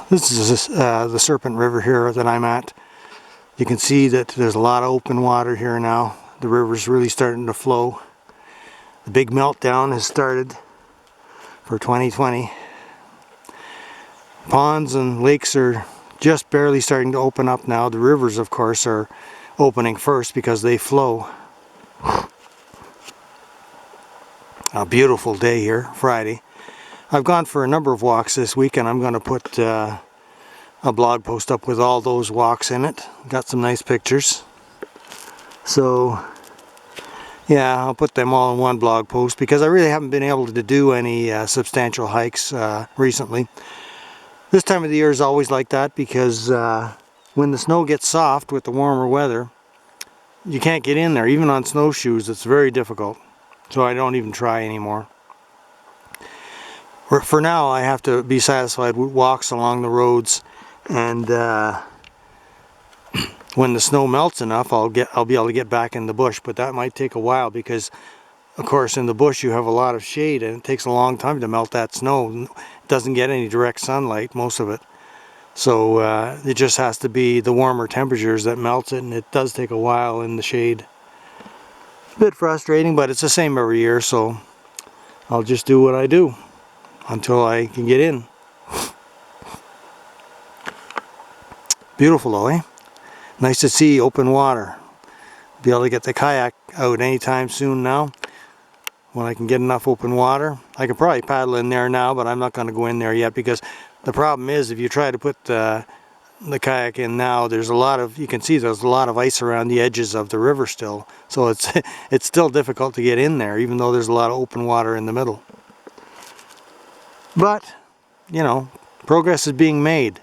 This is the Serpent River here that I'm at. You can see that there's a lot of open water here now. The river's really starting to flow. The big meltdown has started for 2020. Ponds and lakes are just barely starting to open up now. The rivers, of course, are opening first because they flow. A beautiful day here, Friday. I've gone for a number of walks this week, and I'm going to put a blog post up with all those walks in it. Got some nice pictures. So yeah, I'll put them all in one blog post because I really haven't been able to do any substantial hikes recently. This time of the year is always like that because when the snow gets soft with the warmer weather, you can't get in there. Even on snowshoes, it's very difficult. So I don't even try anymore. For now, I have to be satisfied with walks along the roads, and when the snow melts enough, I'll be able to get back in the bush. But that might take a while because, of course, in the bush you have a lot of shade, and it takes a long time to melt that snow. It doesn't get any direct sunlight, most of it. So it just has to be the warmer temperatures that melts it, and it does take a while in the shade. A bit frustrating, but it's the same every year, so I'll just do what I do until I can get in. Beautiful though, eh? Nice to see open water. Be able to get the kayak out anytime soon now when I can get enough open water. I could probably paddle in there now, but I'm not going to go in there yet because the problem is if you try to put the kayak in now, there's a lot of, you can see there's a lot of ice around the edges of the river still. So it's still difficult to get in there even though there's a lot of open water in the middle. But, you know, progress is being made.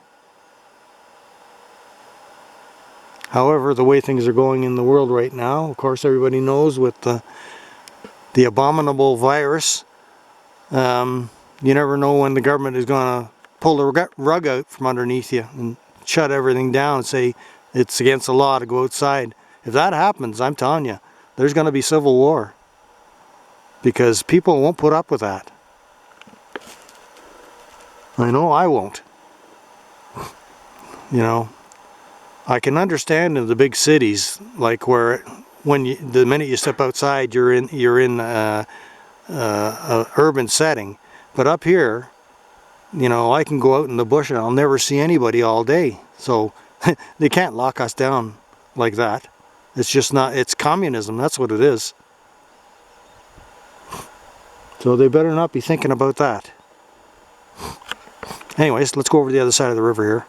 However, the way things are going in the world right now, of course everybody knows with the abominable virus, you never know when the government is going to pull the rug out from underneath you and shut everything down and say it's against the law to go outside. If that happens, I'm telling you, there's going to be civil war because people won't put up with that. I know I won't. You know, I can understand in the big cities, like where the minute you step outside, you're in a urban setting. But up here, you know, I can go out in the bush and I'll never see anybody all day. So they can't lock us down like that. It's just not. It's communism. That's what it is. So they better not be thinking about that. Anyways, let's go over to the other side of the river here.